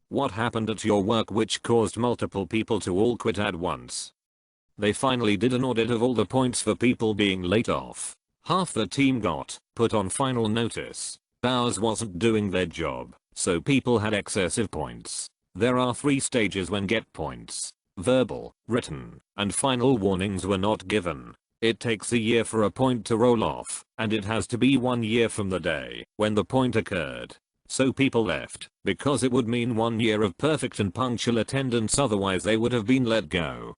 What happened at your work which caused multiple people to all quit at once? They finally did an audit of all the points for people being laid off. Half the team got put on final notice. Ours wasn't doing their job, so people had excessive points. There are 3 stages when get points. Verbal, written, and final warnings were not given. It takes a year for a point to roll off, and it has to be 1 year from the day when the point occurred. So people left, because it would mean 1 year of perfect and punctual attendance, otherwise they would have been let go.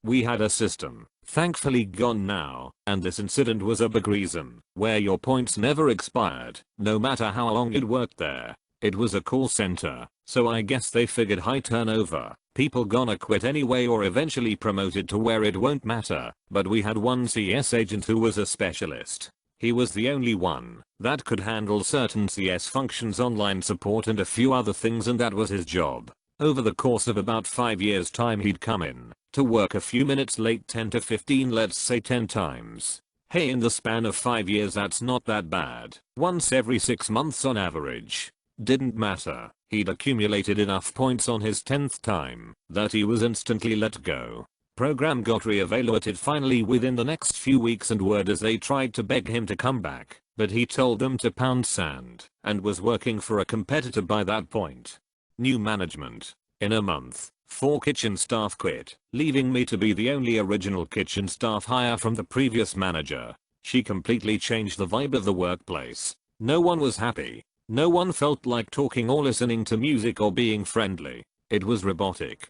We had a system, thankfully gone now, and this incident was a big reason, where your points never expired, no matter how long you'd worked there. It was a call center, so I guess they figured high turnover, people gonna quit anyway or eventually promoted to where it won't matter, but we had one CS agent who was a specialist. He was the only one that could handle certain CS functions, online support and a few other things, and that was his job. Over the course of about 5 years time he'd come in to work a few minutes late 10 to 15, let's say 10 times. Hey, in the span of 5 years that's not that bad. Once every 6 months on average. Didn't matter, he'd accumulated enough points on his 10th time that he was instantly let go. Program got re-evaluated finally within the next few weeks, and word as they tried to beg him to come back, but he told them to pound sand and was working for a competitor by that point. New management. In a month, 4 kitchen staff quit, leaving me to be the only original kitchen staff hire from the previous manager. She completely changed the vibe of the workplace. No one was happy. No one felt like talking or listening to music or being friendly. It was robotic.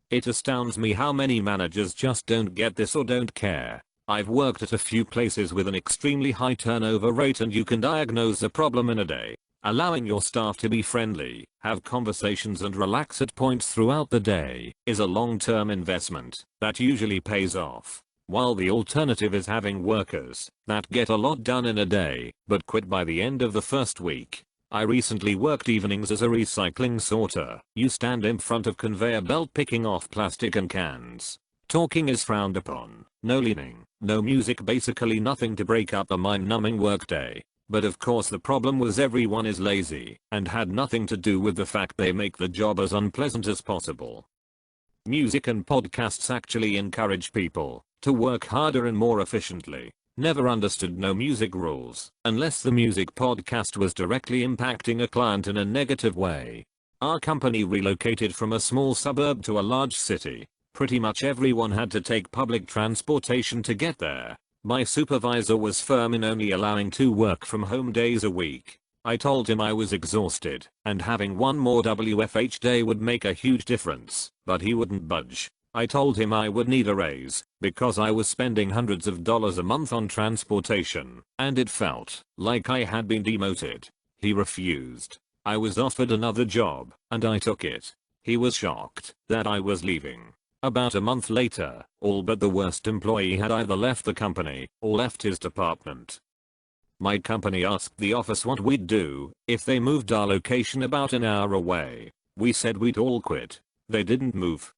It astounds me how many managers just don't get this or don't care. I've worked at a few places with an extremely high turnover rate, and you can diagnose a problem in a day. Allowing your staff to be friendly, have conversations and relax at points throughout the day is a long-term investment that usually pays off. While the alternative is having workers that get a lot done in a day but quit by the end of the first week. I recently worked evenings as a recycling sorter. You stand in front of conveyor belt picking off plastic and cans. Talking is frowned upon. No leaning, no music, basically nothing to break up a mind-numbing workday. But of course the problem was everyone is lazy and had nothing to do with the fact they make the job as unpleasant as possible. Music and podcasts actually encourage people to work harder and more efficiently. Never understood no music rules unless the music podcast was directly impacting a client in a negative way. Our company relocated from a small suburb to a large city. Pretty much everyone had to take public transportation to get there. My supervisor was firm in only allowing 2 work from home days a week. I told him I was exhausted and having 1 more WFH day would make a huge difference, but he wouldn't budge. I told him I would need a raise because I was spending hundreds of dollars a month on transportation and it felt like I had been demoted. He refused. I was offered another job and I took it. He was shocked that I was leaving. About a month later, all but the worst employee had either left the company or left his department. My company asked the office what we'd do if they moved our location about an hour away. We said we'd all quit. They didn't move.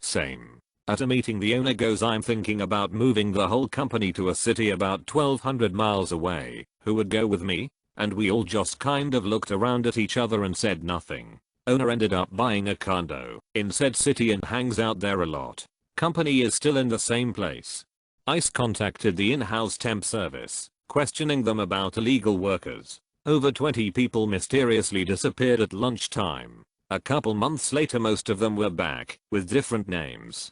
Same. At a meeting the owner goes, I'm thinking about moving the whole company to a city about 1,200 miles away. Who would go with me? And we all just kind of looked around at each other and said nothing. Owner ended up buying a condo in said city and hangs out there a lot. Company is still in the same place. ICE contacted the in-house temp service, questioning them about illegal workers. Over 20 people mysteriously disappeared at lunchtime. A couple months later most of them were back, with different names.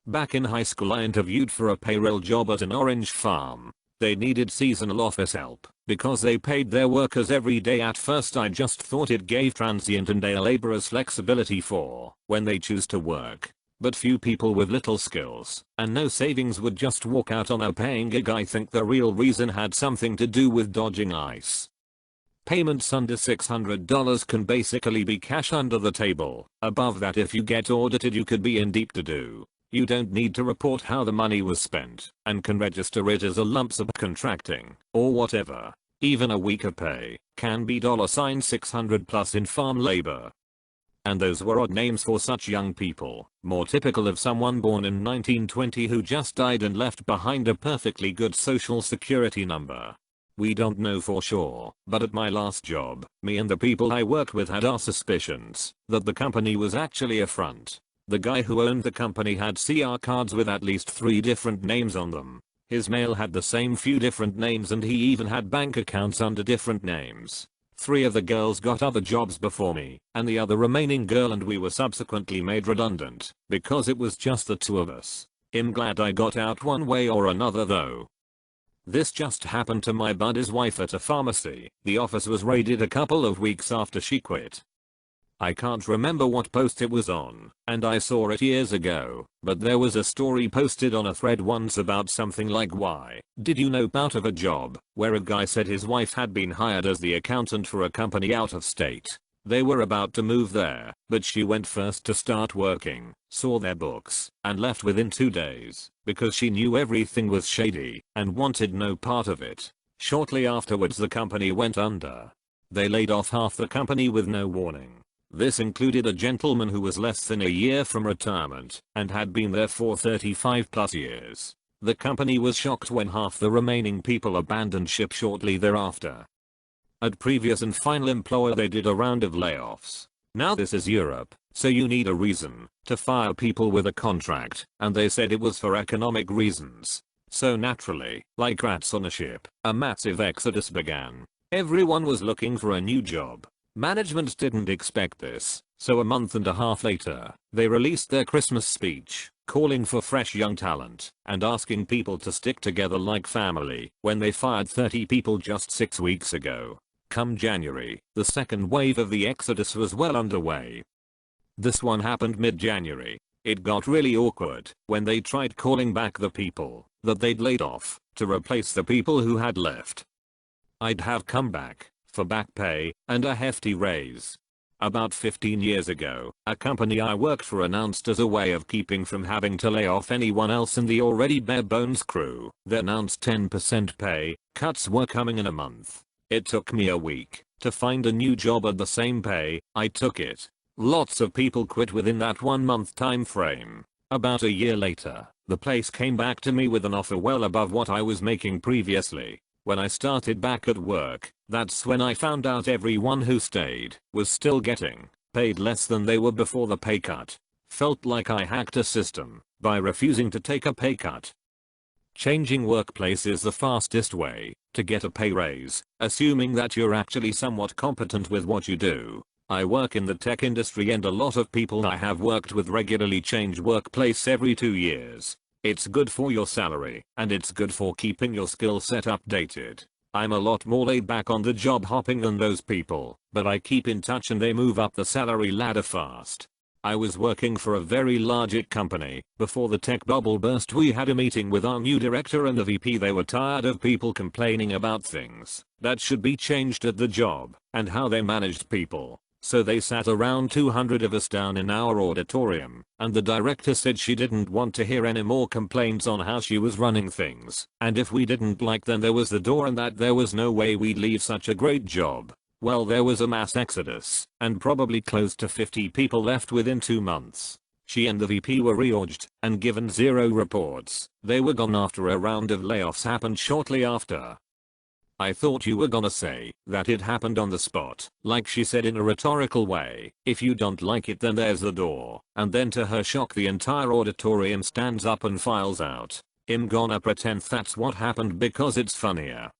Back in high school I interviewed for a payroll job at an orange farm. They needed seasonal office help because they paid their workers every day. At first I just thought it gave transient and day laborers flexibility for when they choose to work. But few people with little skills and no savings would just walk out on a paying gig. I think the real reason had something to do with dodging ICE. Payments under $600 can basically be cash under the table. Above that, if you get audited you could be in deep to do. You don't need to report how the money was spent and can register it as a lump sum contracting or whatever. Even a weaker pay can be $600 plus in farm labor. And those were odd names for such young people, more typical of someone born in 1920 who just died and left behind a perfectly good social security number. We don't know for sure, but at my last job, me and the people I worked with had our suspicions that the company was actually a front. The guy who owned the company had CR cards with at least 3 different names on them. His mail had the same few different names and he even had bank accounts under different names. 3 of the girls got other jobs before me, and the other remaining girl and we were subsequently made redundant because it was just the 2 of us. I'm glad I got out one way or another though. This just happened to my buddy's wife at a pharmacy. The office was raided a couple of weeks after she quit. I can't remember what post it was on, and I saw it years ago, but there was a story posted on a thread once about something like why did you know out of a job, where a guy said his wife had been hired as the accountant for a company out of state. They were about to move there, but she went first to start working, saw their books, and left within 2 days, because she knew everything was shady, and wanted no part of it. Shortly afterwards the company went under. They laid off half the company with no warning. This included a gentleman who was less than a year from retirement, and had been there for 35 plus years. The company was shocked when half the remaining people abandoned ship shortly thereafter. At previous and final employer they did a round of layoffs. Now this is Europe, so you need a reason to fire people with a contract, and they said it was for economic reasons. So naturally, like rats on a ship, a massive exodus began. Everyone was looking for a new job. Management didn't expect this, so a month and a half later, they released their Christmas speech, calling for fresh young talent and asking people to stick together like family when they fired 30 people just 6 weeks ago. Come January, the second wave of the exodus was well underway. This one happened mid-January. It got really awkward when they tried calling back the people that they'd laid off to replace the people who had left. I'd have come back for back pay and a hefty raise. About 15 years ago, a company I worked for announced as a way of keeping from having to lay off anyone else in the already bare bones crew, they announced 10% pay cuts were coming in a month. It took me a week to find a new job at the same pay. I took it. Lots of people quit within that 1 month time frame. About a year later, the place came back to me with an offer well above what I was making previously. When I started back at work, that's when I found out everyone who stayed was still getting paid less than they were before the pay cut. Felt like I hacked a system by refusing to take a pay cut. Changing workplace is the fastest way to get a pay raise, assuming that you're actually somewhat competent with what you do. I work in the tech industry and a lot of people I have worked with regularly change workplace every 2 years. It's good for your salary, and it's good for keeping your skill set updated. I'm a lot more laid back on the job hopping than those people, but I keep in touch and they move up the salary ladder fast. I was working for a very large IT company. Before the tech bubble burst, we had a meeting with our new director and the VP. They were tired of people complaining about things that should be changed at the job and how they managed people. So they sat around 200 of us down in our auditorium, and the director said she didn't want to hear any more complaints on how she was running things, and if we didn't like them there was the door and that there was no way we'd leave such a great job. Well, there was a mass exodus, and probably close to 50 people left within 2 months. She and the VP were reorged and given 0 reports. They were gone after a round of layoffs happened shortly after. I thought you were gonna say that it happened on the spot, like she said in a rhetorical way, if you don't like it then there's the door, and then to her shock the entire auditorium stands up and files out. I'm gonna pretend that's what happened because it's funnier.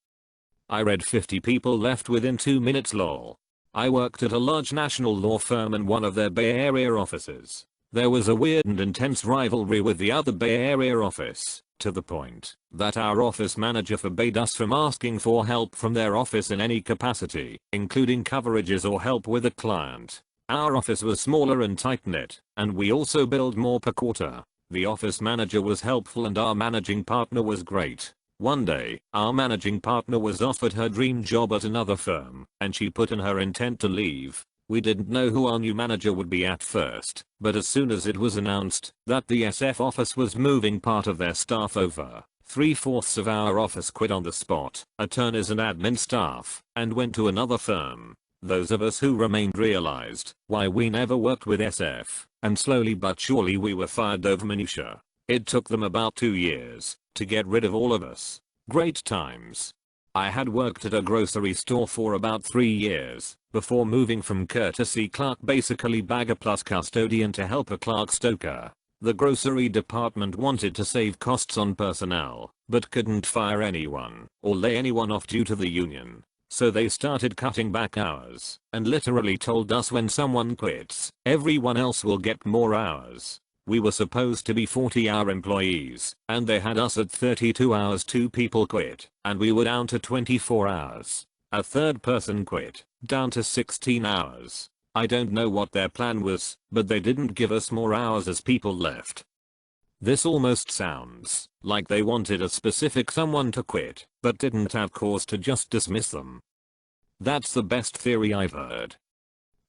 I read 50 people left within 2 minutes lol. I worked at a large national law firm in one of their Bay Area offices. There was a weird and intense rivalry with the other Bay Area office, to the point that our office manager forbade us from asking for help from their office in any capacity, including coverages or help with a client. Our office was smaller and tight-knit, and we also billed more per quarter. The office manager was helpful and our managing partner was great. One day, our managing partner was offered her dream job at another firm, and she put in her intent to leave. We didn't know who our new manager would be at first, but as soon as it was announced that the SF office was moving part of their staff over, 3/4 of our office quit on the spot, attorneys and admin staff, and went to another firm. Those of us who remained realized why we never worked with SF, and slowly but surely we were fired over minutia. It took them about 2 years to get rid of all of us. Great times. I had worked at a grocery store for about 3 years before moving from courtesy clerk, basically bagger plus custodian, to helper clerk stoker. The grocery department wanted to save costs on personnel, but couldn't fire anyone or lay anyone off due to the union. So they started cutting back hours and literally told us when someone quits, everyone else will get more hours. We were supposed to be 40-hour employees, and they had us at 32 hours. 2 people quit, and we were down to 24 hours. A third person quit, down to 16 hours. I don't know what their plan was, but they didn't give us more hours as people left. This almost sounds like they wanted a specific someone to quit, but didn't have cause to just dismiss them. That's the best theory I've heard.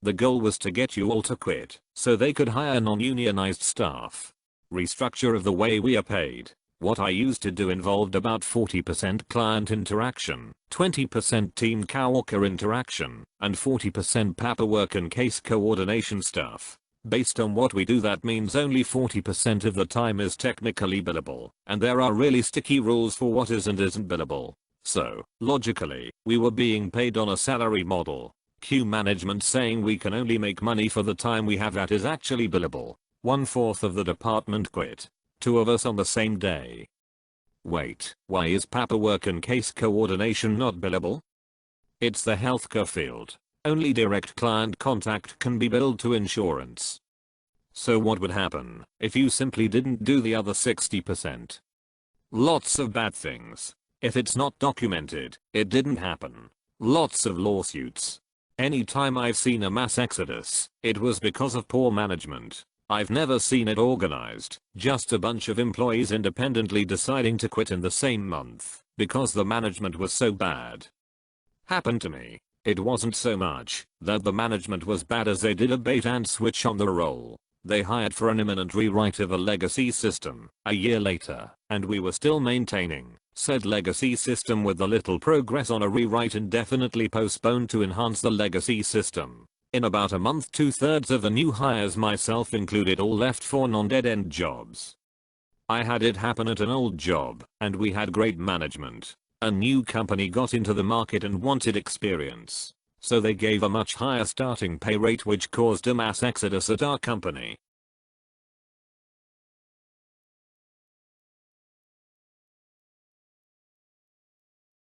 The goal was to get you all to quit, so they could hire non-unionized staff. Restructure of the way we are paid. What I used to do involved about 40% client interaction, 20% team coworker interaction, and 40% paperwork and case coordination stuff. Based on what we do, that means only 40% of the time is technically billable, and there are really sticky rules for what is and isn't billable. So, logically, we were being paid on a salary model. Q management saying we can only make money for the time we have that is actually billable. 1/4 of the department quit. 2 of us on the same day. Wait, why is paperwork and case coordination not billable? It's the healthcare field. Only direct client contact can be billed to insurance. So what would happen if you simply didn't do the other 60%? Lots of bad things. If it's not documented, it didn't happen. Lots of lawsuits. Anytime I've seen a mass exodus, it was because of poor management. I've never seen it organized, just a bunch of employees independently deciding to quit in the same month because the management was so bad. Happened to me. It wasn't so much that the management was bad as they did a bait and switch on the role. They hired for an imminent rewrite of a legacy system a year later, and we were still maintaining said legacy system with the little progress on a rewrite indefinitely postponed to enhance the legacy system. In about a month, 2/3 of the new hires, myself included, all left for non-dead-end jobs. I had it happen at an old job, and we had great management. A new company got into the market and wanted experience. So they gave a much higher starting pay rate, which caused a mass exodus at our company.